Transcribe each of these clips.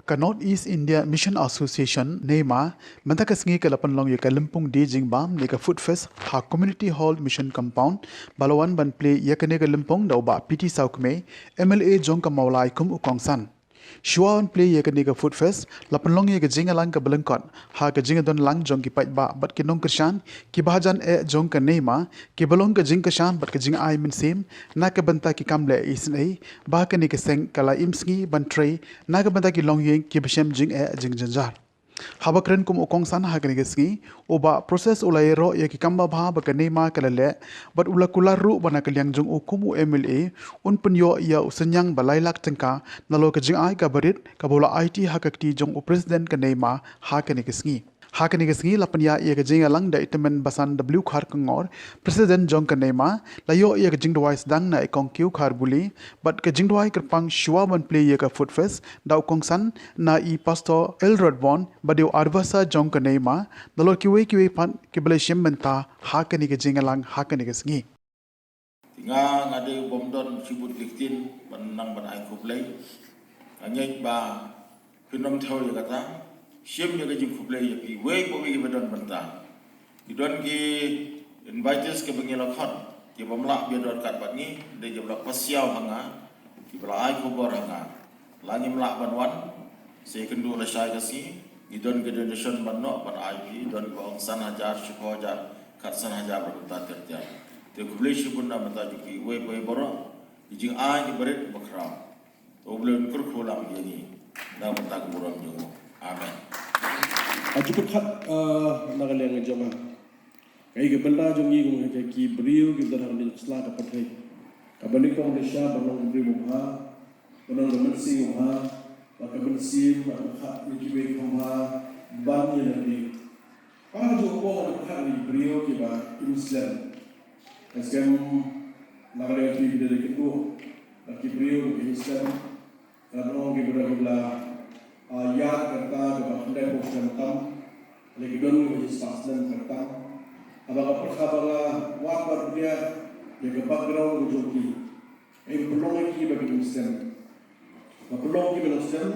ka North East India Mission Association nema menta ka sngi ka lapan long ye ka limpung di jingbam ne ka food fest ha community hall mission compound balawan ban play ye ka ne ka limpung dau ba PT Saukme MLA jong ka maulai kum ukongsan Shuawan play ye ka ne ka food fest lapan long ye ka jinga lang ka belengkot ha ka jinga don lang jong ki pat ba bat ki nong kershan ki bahajan e jong ka nema ki balong ka jing kershan bat ka jing ai min sim na ka banta ki kamle isin ai ba ka ne ka seng kala imsngi ban tray na ka banta ki long yeng ki beshem jing e jing janjar habakren kum ukong san ha ka ne ka sngi oba process ulai ro ye ki kamba bha ba ka nema kala le bat ula kula ru bana ka liang jong ukum u MLA un punyo ya usenyang balai lak tengka nalo ka jing ai ka barit ka bola IT ha ka ti jong u president ka nema ha ka ne ka sngi ha ka ne ka sngi lapanya ye ka jinga lang da itamen basan W khar kangor president jong ka nema layo ye ka jing dwais dang na ikong kyu khar buli but ka jing dwai kerpang shwa ban play ye ka food fest da ukong san na I pastor Elrod Bon badeu arbasa jong ka nema nalo kiwe pan ki bale shem menta ha ka ne ka jinga lang ha ka ne ka sngi nga ngade bomdon sibut diktin banang ban ai kublai anyai ba kinom thau ya kata shem ya gajing kublai ya pi we bo wi badon banta idon ki invites ke bangila khon ki bomla bi don kat bat ni de jabla pasiau hanga ki bla ai kubor hanga lani mla ban wan se kendu la shai kasi idon ke donation ban no ban ai pi don ko san hajar shiko hajar kat san hajar berta terja te kublai shibun na mata ki we boy boro jing ai ki berit bakra oblen kur khulam yani na mata buram jongo amen Ajuput khat nagaleng jama kai ke benda jongi ko ke ki brio ki darang ni sla ka pathai ka bani ko ni sha banong bri mo ha banong man si mo ha ba ka ban si ma khat ni ki we ko ha ban ni na ni pa jo ko ko khat ni brio ki ba Islam eskem nagaleng ki de ki ko ki brio ki Islam banong ki bra ayat kata kepada program tam lagi dulu menjadi pasien kata apakah perkara waktu dia yang background joki ini belum lagi bagi Muslim belum lagi bagi Muslim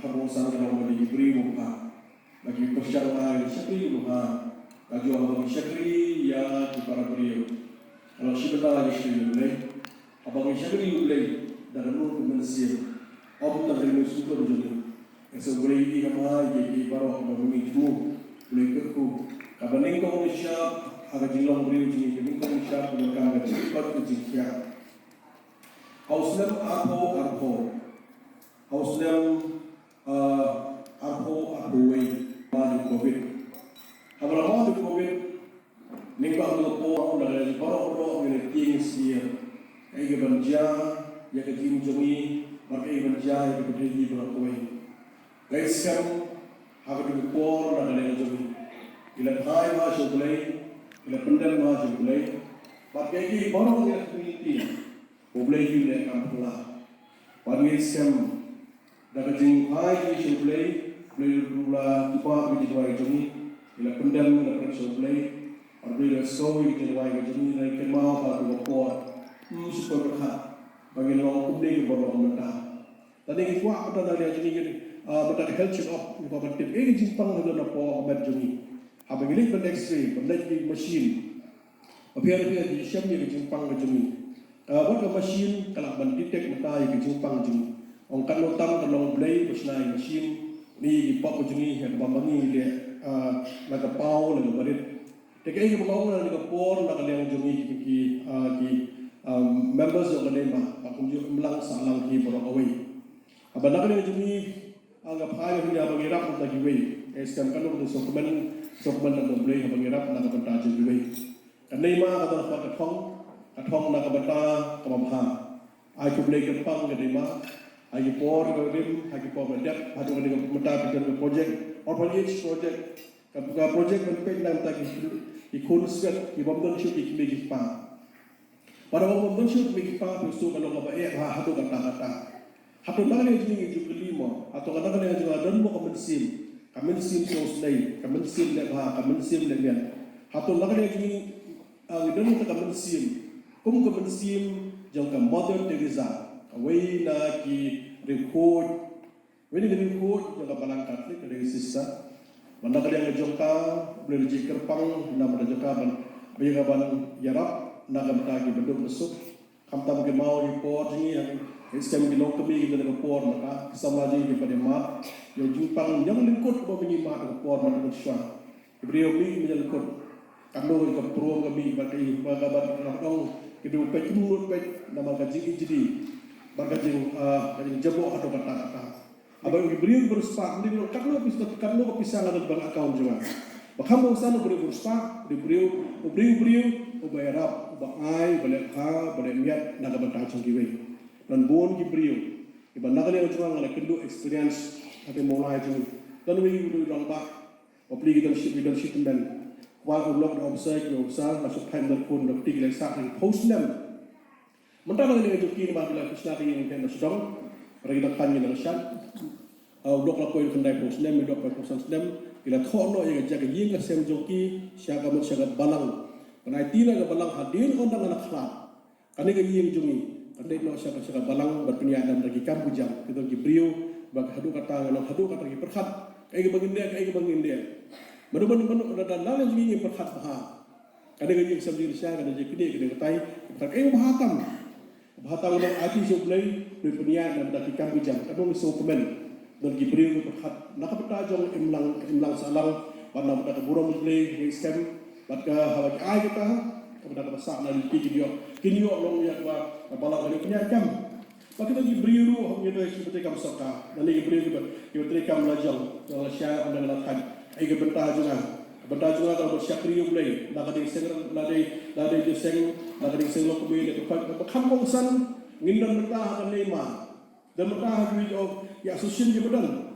harus sangat ramai diberi muka bagi persyaratan syakri muka bagi orang syakri ya di para beliau kalau sebentar lagi syakri boleh apakah syakri boleh dalam nur kemensian apa tak boleh suka joki so boleh ini kama jadi baru kami itu boleh kerku kabaning kau Malaysia agak jilang beri uji kabaning kau Malaysia boleh kami cepat uji kia Auslam arho Auslam arho way madu COVID kalau madu COVID nikah lupa dari baru ini tinggi sia ini kerja yang kerja jami mereka kerja yang kerja berapa guys kam haga du por na le jomi ila khai ma shoglai ila pandal ma shoglai but ki boro ne community oblai ki le kam pula but guys kam daga jing khai ki shoglai le rula tipa ki dwai jomi ila pandal na pan shoglai or le so ki dwai jomi na ke ma ba du por super kha bagi lo oblai ki boro mata tadi ki wa ata dari jomi but the health check up ko ban tip e jing pang na po ban jumi ha ban lik ban x-ray ban lik machine appear di sham ni jing pang na jumi what the machine kala ban detect mata yi jing pang jumi ong kan lo tam kan lo blay basna machine ni pop jumi he ban ni le na ka pau le barit te ke ko mo na ko por na ka le jumi ki members of the nema akum ju mlang sa lang ki boro away abana ka le jumi aga phai hunya bangirap ta giwe eskan kanu de sokman na doble bangirap na ka ta giwe kanai ma ka ta thong na ka bata ka ma ai ku blai ka pang ga ma ai por ga rim ai por ga dak ha to ga mata ka project or project ka project ban pe na ta ki khun skat ki bomdon shoot ki me ki pa para bomdon shoot me ki pa so ka lo ka ba e ha to ka ta hato nagale jingi jukulimo atau kadang-kadang juga don mo kamen sim sos nei kamen sim le ba kamen sim le mian hato nagale jingi ang don mo kamen sim jong ka Mother Teresa away na ki record Ini dengan kuat jaga balang Katolik dari sisa. Mana kali yang jongka boleh dijikir pang nama jongka ban yarap nagam tagi bentuk besuk. Kamta mungkin mau report ini yang sistem di lokasi kita report maka sama lagi daripada mat yang jumpang yang lingkut bawa mat report maka bersua. Beliau beli menjelekut. Kando ke pro kami bagi bagaban orang kedua pek mulut pek nama gaji jadi bagajing jebok atau kata-kata. Abang beliau bersepak, beliau kalau pisang ada bank akaun juga. Bahkan sana beliau bersepak, beliau bayar bagai balik balik niat naga bantang cengkiwe. Dan bon beliau, iban naga yang cuma ngala kendo experience ada mulai tu. Dan beliau orang bak, beli kita ship dan wal ulok observe masuk time dan pun lebih lagi saat yang post nem. Mentara dengan joki ni bagi kita yang kita sedang mereka tanya dengan syarat. Dok lakuin kendai posnem, dok lakuin posnem. Bila thono yang jaga yang kesem joki, siaga balang. Karena tina ke balang hadir orang anak kelak. Karena ke yang jungi, karena itu siaga balang berpenyadan bagi kampujang. Kita gibriu bagi hadu kata lagi perkat. Kayak bangin dia. Menu dan lain jungi yang perkat bah. Karena ke yang sebiji siaga dan jadi kita katai. Kayak bahatam. Bahatam dan arti sebelah berpenyadan bagi kampujang. Kadang sopemen. Dan Gibril berkat nak bertajong imlang salang pada pada burung mulai scam pada hawak ai kita pada masak dan video long ya bala ini penyakam pada Gibril ru hanya dari seperti kamu soka dan Gibril kita kam lajang kalau syah anda lakukan ai bertajongan atau bersyakri mulai nak ada seng lade seng lok boleh dekat kampung san ngindon bertahan lema dan bertahan video ya susun je bedan